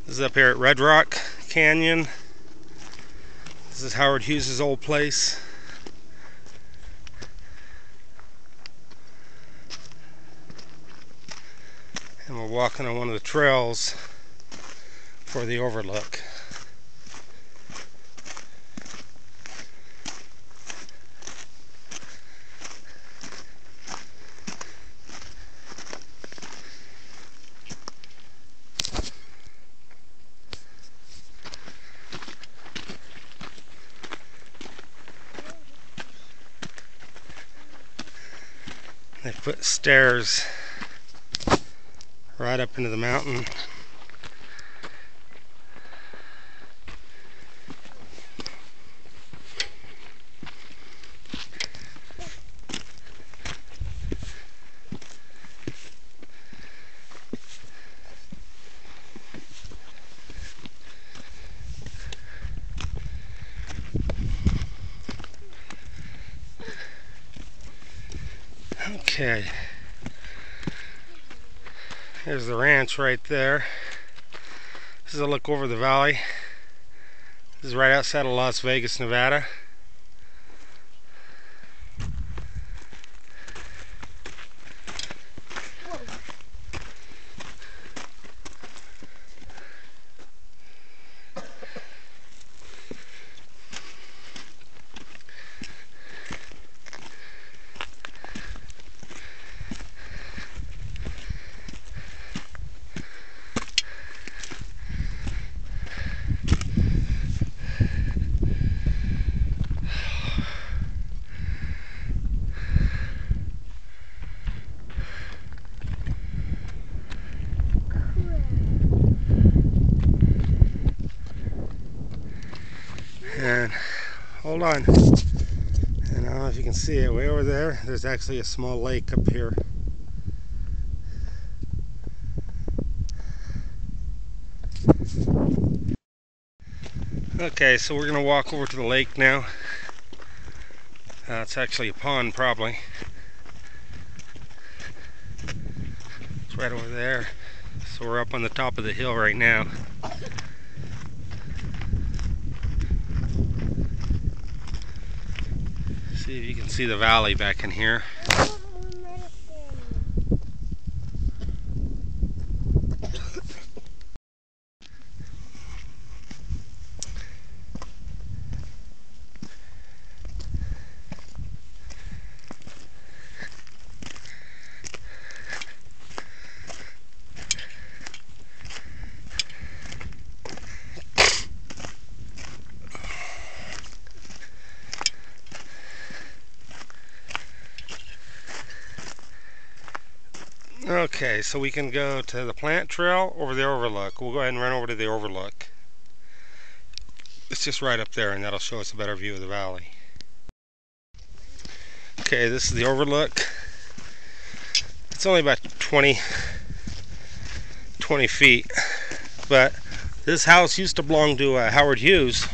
This is up here at Red Rock Canyon. This is Howard Hughes' old place. And we're walking on one of the trails for the overlook. They put stairs right up into the mountain. Okay, here's the ranch right there. This is a look over the valley. This is right outside of Las Vegas, Nevada. And hold on, and I don't know if you can see it way over there. There's actually a small lake up here. Okay, so we're gonna walk over to the lake now. It's actually a pond, probably. It's right over there. So we're up on the top of the hill right now. See if you can see the valley back in here. Okay, so we can go to the plant trail over the overlook. We'll go ahead and run over to the overlook. It's just right up there, and that'll show us a better view of the valley. Okay, this is the overlook. It's only about 20 feet, but this house used to belong to Howard Hughes.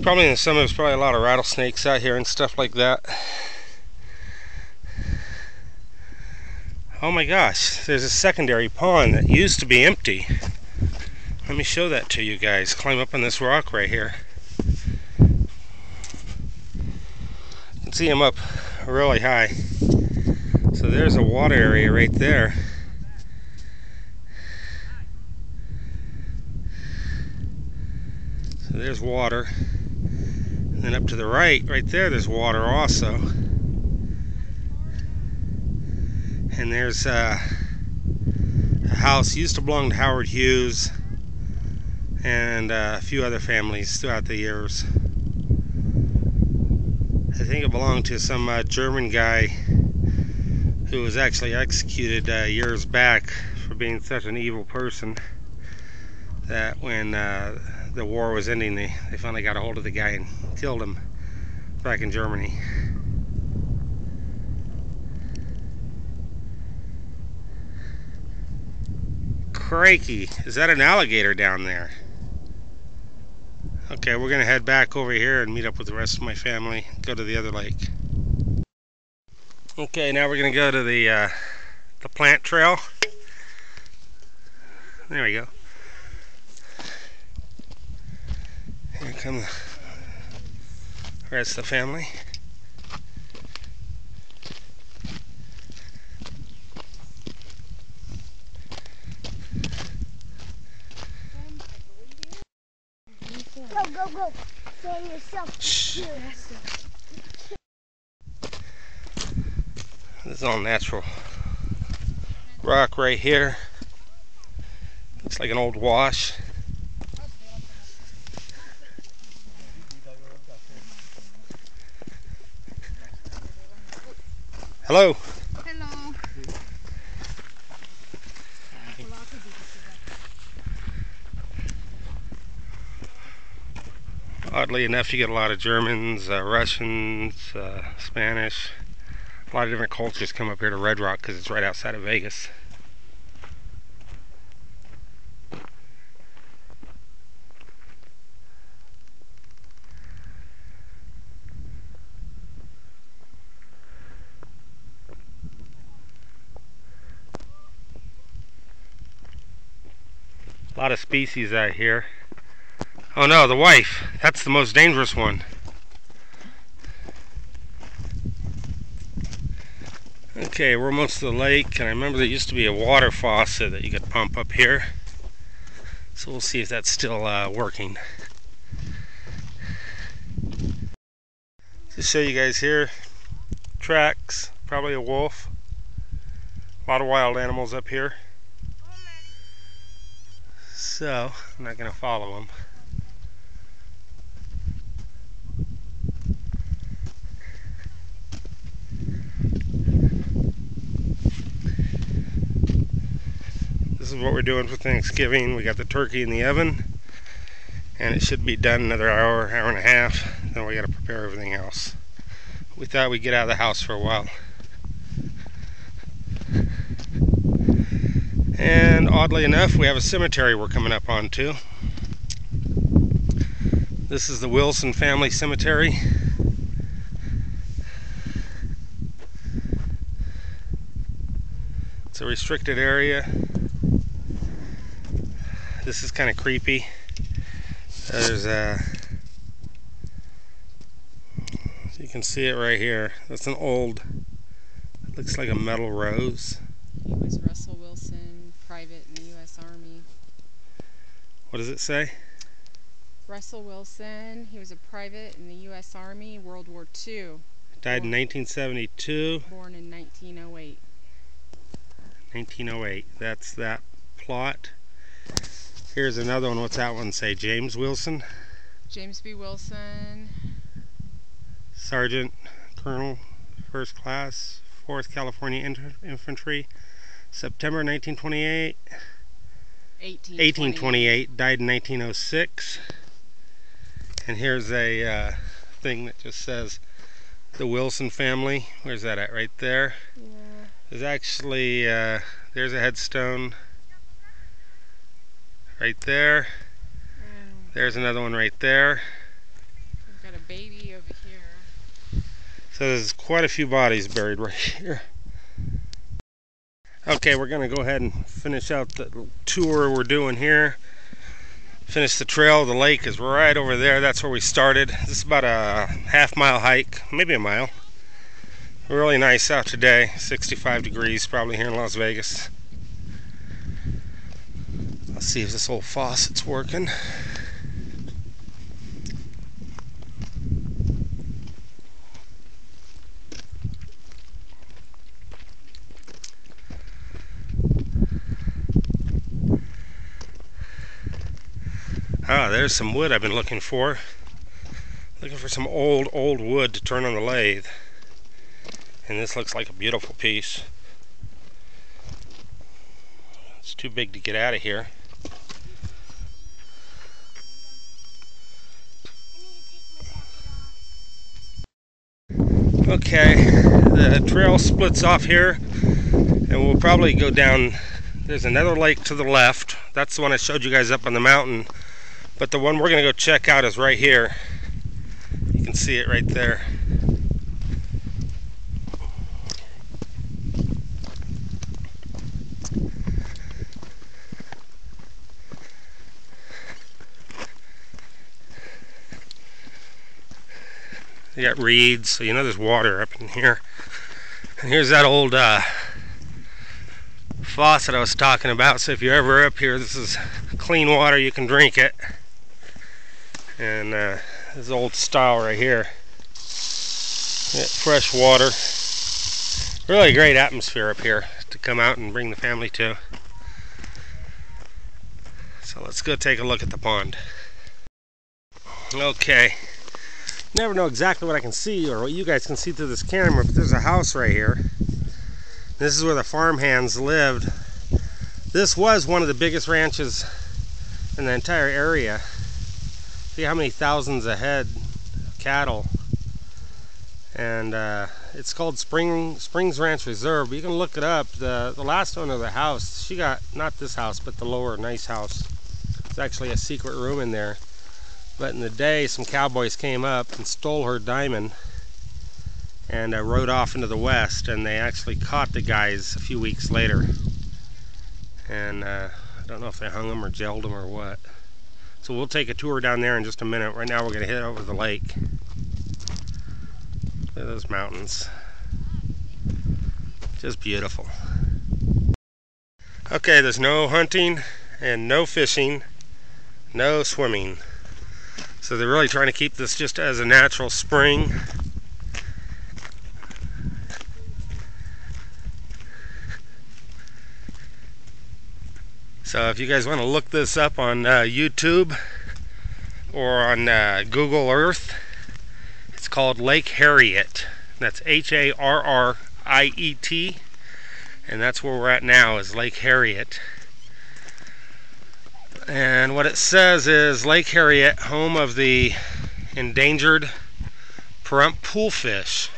Probably in the summer there's probably a lot of rattlesnakes out here and stuff like that. Oh my gosh, there's a secondary pond that used to be empty. Let me show that to you guys. Climb up on this rock right here. You can see them up really high. So there's a water area right there. So there's water. And then up to the right there, there's water also. And there's a house used to belong to Howard Hughes and a few other families throughout the years. I think it belonged to some German guy who was actually executed years back for being such an evil person that when the war was ending, they finally got a hold of the guy and killed him back in Germany. Crikey, is that an alligator down there? Okay, we're gonna head back over here and meet up with the rest of my family, go to the other lake. Okay, now we're going to go to the plant trail. There we go. Here come the rest of the family. Go. Stand yourself. Shh. This is all natural rock right here. Looks like an old wash. Hello. Hello. Oddly enough, you get a lot of Germans, Russians, Spanish. A lot of different cultures come up here to Red Rock because it's right outside of Vegas. A lot of species out here. Oh no, the wife. That's the most dangerous one. Okay, we're almost to the lake, and I remember there used to be a water faucet that you could pump up here. So we'll see if that's still working. Just show you guys here, tracks, probably a wolf. A lot of wild animals up here. So, I'm not going to follow them. This is what we're doing for Thanksgiving. We got the turkey in the oven, and it should be done another hour, hour and a half. Then we got to prepare everything else. We thought we'd get out of the house for a while. And oddly enough, we have a cemetery we're coming up on too. This is the Wilson Family Cemetery. It's a restricted area. This is kind of creepy. There's you can see it right here. That's an old, it looks like a metal rose. He was Russell Wilson, private in the U.S. Army. What does it say? Russell Wilson, he was a private in the U.S. Army, World War II. Died in 1972. Born in 1908. 1908. That's that plot. Here's another one. What's that one say? James Wilson? James B. Wilson. Sergeant, Colonel, First Class, 4th California Infantry. September 1928. 1828. Died in 1906. And here's a thing that just says the Wilson family. Where's that at? Right there. Yeah. There's actually, there's a headstone right there. There's another one right there. We've got a baby over here. So there's quite a few bodies buried right here. Okay, we're going to go ahead and finish out the tour we're doing here. Finish the trail. The lake is right over there. That's where we started. This is about a half-mile hike, maybe a mile. Really nice out today. 65 degrees probably here in Las Vegas. Let's see if this old faucet's working. Ah, there's some wood I've been looking for. Looking for some old wood to turn on the lathe. And this looks like a beautiful piece. It's too big to get out of here. Okay, the trail splits off here, and we'll probably go down. There's another lake to the left. That's the one I showed you guys up on the mountain. But the one we're going to go check out is right here. You can see it right there. You got reeds, so you know there's water up in here. And here's that old faucet I was talking about. So if you're ever up here, this is clean water. You can drink it. And this is old style right here. Fresh water. Really great atmosphere up here to come out and bring the family to. So let's go take a look at the pond. Okay. Never know exactly what I can see or what you guys can see through this camera, but there's a house right here. This is where the farmhands lived. This was one of the biggest ranches in the entire area. See how many thousands of head of cattle. And it's called Springs Ranch Reserve. But you can look it up. The last owner of the house, she got, not this house, but the lower nice house. There's actually a secret room in there. But in the day, some cowboys came up and stole her diamond and rode off into the west. And they actually caught the guys a few weeks later. And I don't know if they hung them or jailed them or what. So we'll take a tour down there in just a minute. Right now we're going to head over the lake. Look at those mountains. Just beautiful. Okay, there's no hunting and no fishing, no swimming. So they're really trying to keep this just as a natural spring. So if you guys want to look this up on YouTube or on Google Earth, it's called Lake Harriet. That's Harriet, and that's where we're at now, is Lake Harriet. And what it says is Lake Harriet, home of the endangered Pahrump poolfish.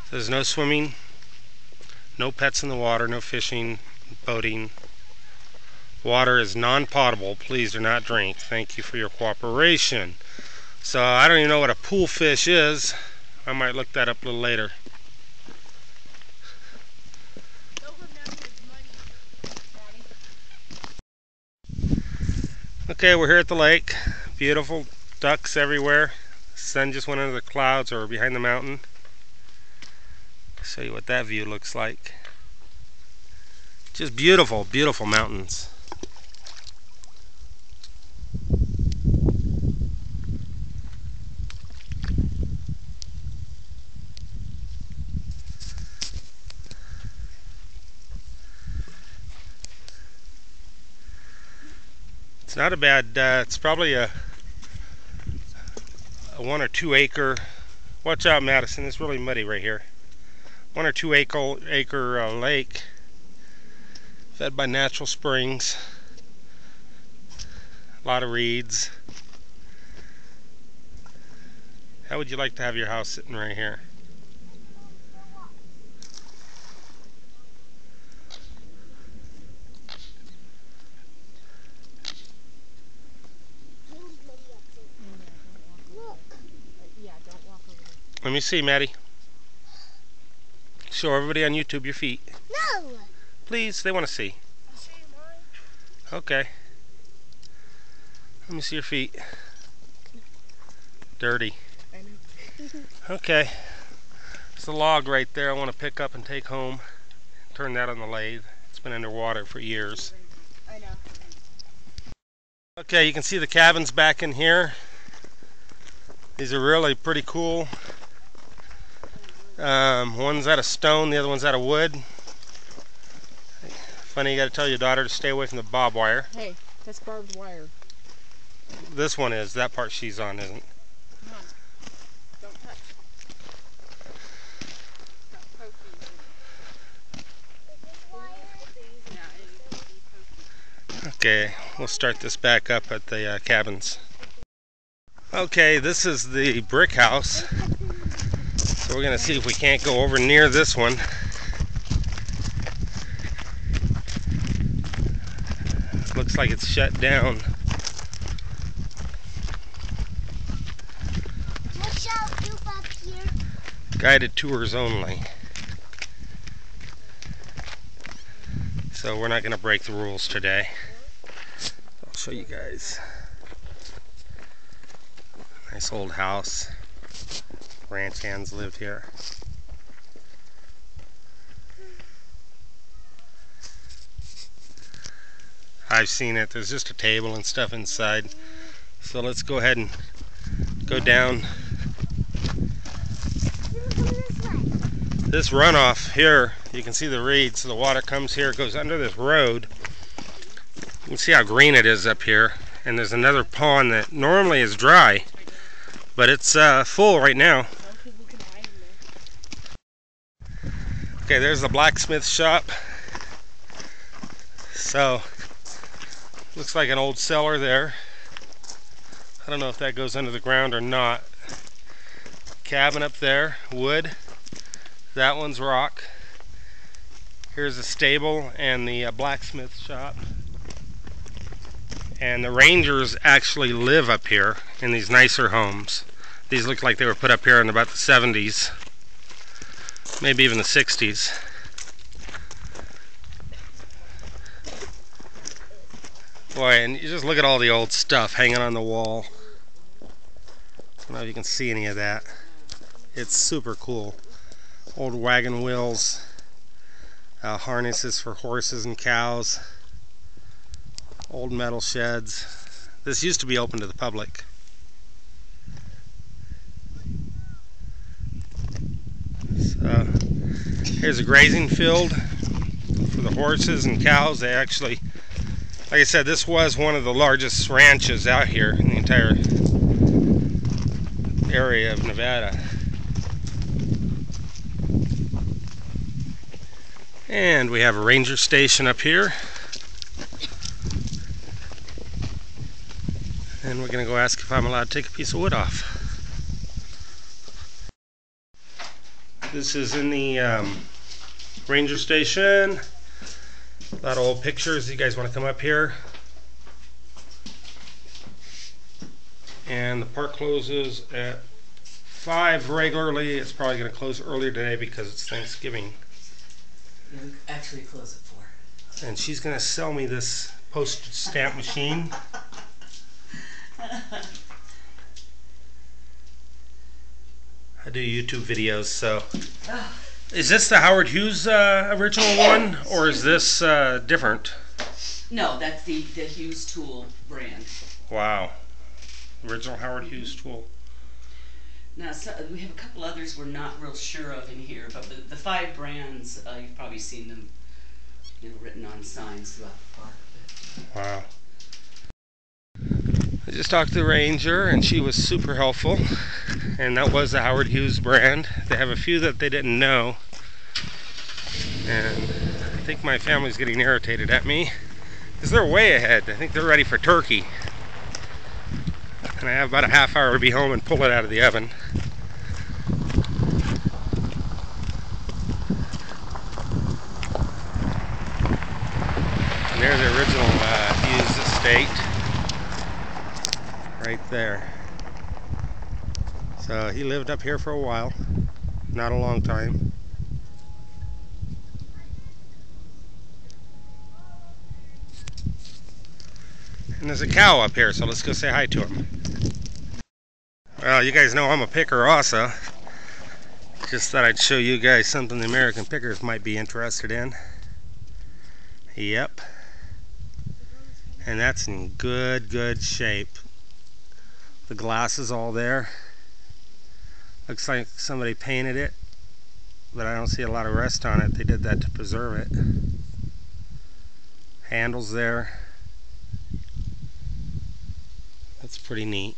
There's no swimming, no pets in the water, no fishing, boating. Water is non-potable. Please do not drink. Thank you for your cooperation. So I don't even know what a poolfish is. I might look that up a little later. Okay, we're here at the lake. Beautiful ducks everywhere. The sun just went under the clouds or behind the mountain. I'll show you what that view looks like. Just beautiful, beautiful mountains. It's not a bad, it's probably a 1 or 2 acre, watch out Madison, it's really muddy right here. 1 or 2 acre lake fed by natural springs. A lot of reeds. How would you like to have your house sitting right here? Let me see, Maddie. Show everybody on YouTube your feet. No! Please, they want to see. I'll show you mine. Okay. Let me see your feet. Dirty. Okay. There's a log right there I want to pick up and take home. Turn that on the lathe. It's been underwater for years. I know. Okay, you can see the cabins back in here. These are really pretty cool. One's out of stone, the other one's out of wood. Funny, you gotta tell your daughter to stay away from the barbed wire. Hey, that's barbed wire. This one is, that part she's on isn't. Come on. Don't touch. Got pokies in it. Okay, we'll start this back up at the cabins. Okay, this is the brick house. So we're going to see if we can't go over near this one. Looks like it's shut down. Watch out, you up here. Guided tours only. So we're not going to break the rules today. I'll show you guys. Nice old house. Ranch hands lived here. I've seen it. There's just a table and stuff inside. So let's go ahead and go down. This runoff here, you can see the reeds. So the water comes here, goes under this road. You can see how green it is up here. And there's another pond that normally is dry, but it's full right now. Okay, there's the blacksmith shop. So, looks like an old cellar there. I don't know if that goes under the ground or not. Cabin up there, wood. That one's rock. Here's the stable and the blacksmith shop. And the Rangers actually live up here in these nicer homes. These look like they were put up here in about the 70s. Maybe even the 60s. Boy, and you just look at all the old stuff hanging on the wall. I don't know if you can see any of that. It's super cool. Old wagon wheels, harnesses for horses and cows, old metal sheds. This used to be open to the public. So, here's a grazing field for the horses and cows. They actually, like I said, this was one of the largest ranches out here in the entire area of Nevada. And we have a ranger station up here. And we're going to go ask if I'm allowed to take a piece of wood off. This is in the ranger station. A lot of old pictures. You guys want to come up here? And the park closes at 5 regularly. It's probably going to close earlier today because it's Thanksgiving. Yeah, we actually close at 4. And she's going to sell me this postage stamp machine. I do YouTube videos, so. Is this the Howard Hughes original one, or is this different? No, that's the Hughes Tool brand. Wow. Original Howard Hughes tool. Now, so, we have a couple others we're not real sure of in here, but the 5 brands, you've probably seen them, written on signs throughout the park. Wow. I just talked to the ranger, and she was super helpful. And that was the Howard Hughes brand. They have a few that they didn't know. And I think my family's getting irritated at me, because they're way ahead. I think they're ready for turkey. And I have about a half hour to be home and pull it out of the oven. And there's the original Hughes estate. Right there. So he lived up here for a while. Not a long time. And there's a cow up here, so let's go say hi to him. Well, you guys know I'm a picker also. Just thought I'd show you guys something the American pickers might be interested in. Yep. And that's in good shape. The glass is all there. Looks like somebody painted it, but I don't see a lot of rust on it. They did that to preserve it. Handles there. That's pretty neat.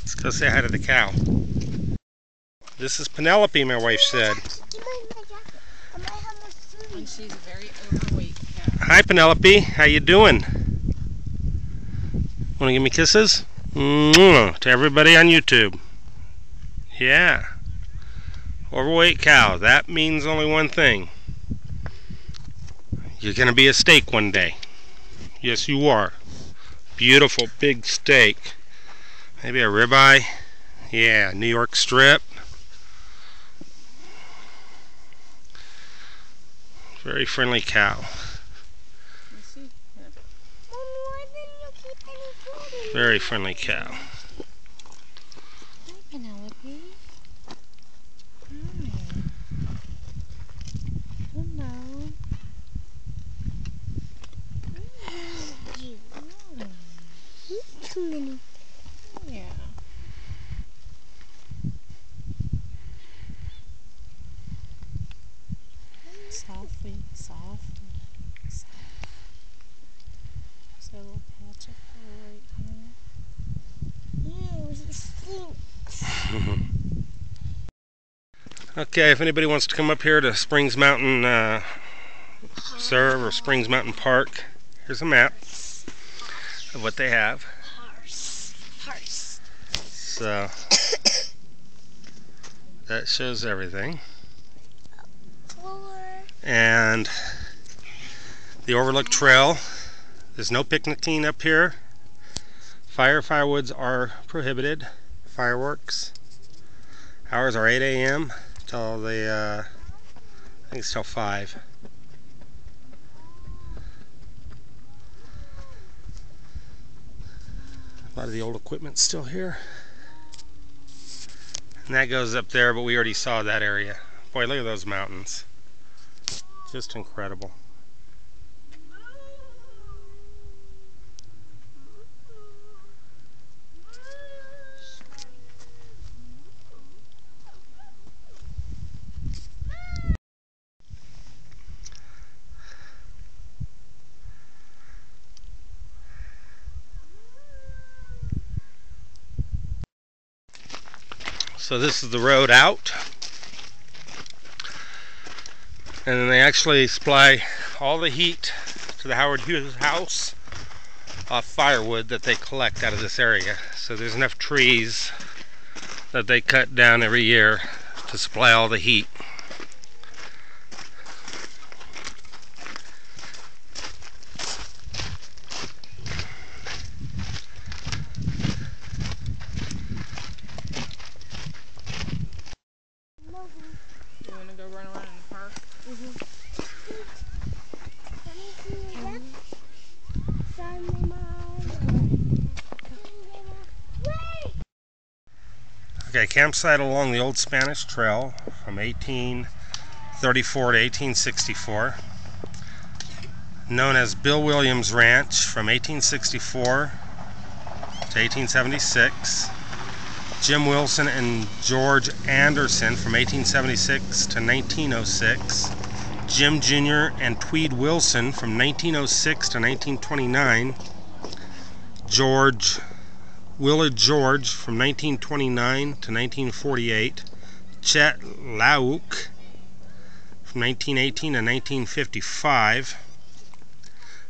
Let's go say hi to the cow. This is Penelope, my wife said. And she's a very overweight cat. Hi Penelope, how you doing? Want to give me kisses? Mwah, to everybody on YouTube. Yeah. Overweight cow. That means only one thing. You're going to be a steak one day. Yes, you are. Beautiful big steak. Maybe a ribeye. Yeah, New York strip. Very friendly cow. Let's see. Yeah. Mommy, why didn't you keep any food? Very friendly cow. Hi, Penelope. Hi. Hello. You. Hi. Too many. Yeah. Softly, softly, softly. Is there a little patch of fur right here? Ew, he stinks. Okay, if anybody wants to come up here to Springs Mountain Reserve or Springs Mountain Park, here's a map of what they have. Horse. Horse. So that shows everything. Floor. And the Overlook Trail. There's no picnicking up here. Firewoods are prohibited. Fireworks. Hours are 8 a.m. till I think it's till 5. A lot of the old equipment's still here. And that goes up there, but we already saw that area. Boy, look at those mountains. Just incredible. So this is the road out. And then they actually supply all the heat to the Howard Hughes house off firewood that they collect out of this area. So there's enough trees that they cut down every year to supply all the heat. You want to go run around in the park? Okay, campsite along the Old Spanish Trail from 1834 to 1864. Known as Bill Williams Ranch from 1864 to 1876. Jim Wilson and George Anderson from 1876 to 1906. Jim Jr. and Tweed Wilson from 1906 to 1929. Willard George from 1929 to 1948. Chet Lauk from 1918 to 1955.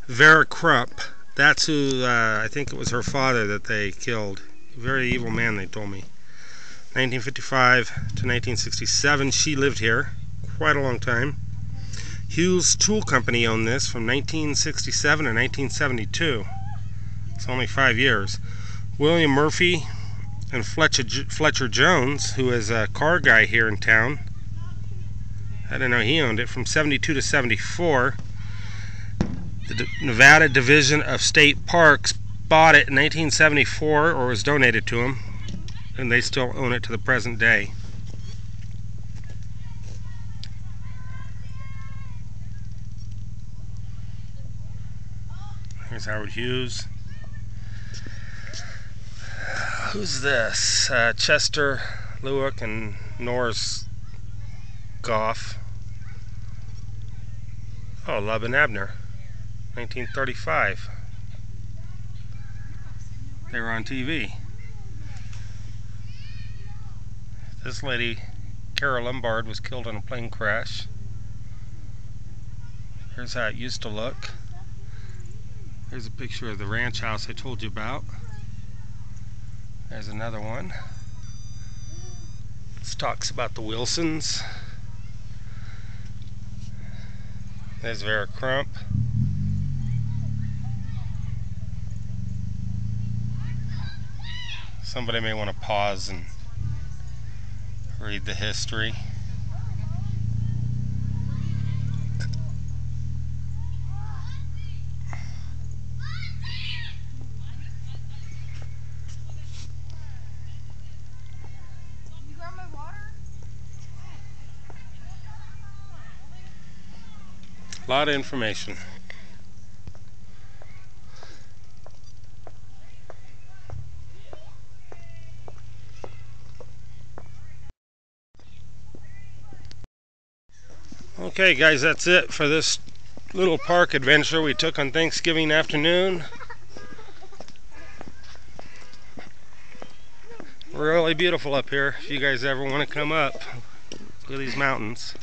Vera Crump, that's who, I think it was her father that they killed. Very evil man, they told me. 1955 to 1967, she lived here quite a long time. Hughes Tool Company owned this from 1967 to 1972. It's only 5 years. William Murphy and Fletcher Jones, who is a car guy here in town. I didn't know he owned it from 72 to 74. The Nevada Division of State Parks bought it in 1974, or was donated to them, and they still own it to the present day. Here's Howard Hughes. Who's this? Chester Lewick and Norris Goff. Oh, Lub and Abner, 1935. They were on TV. This lady, Carol Lombard, was killed in a plane crash. Here's how it used to look. Here's a picture of the ranch house I told you about. There's another one. This talks about the Wilsons. There's Vera Crump. Somebody may want to pause and read the history. A lot of information. Okay guys, that's it for this little park adventure we took on Thanksgiving afternoon. Really beautiful up here if you guys ever want to come up to these mountains.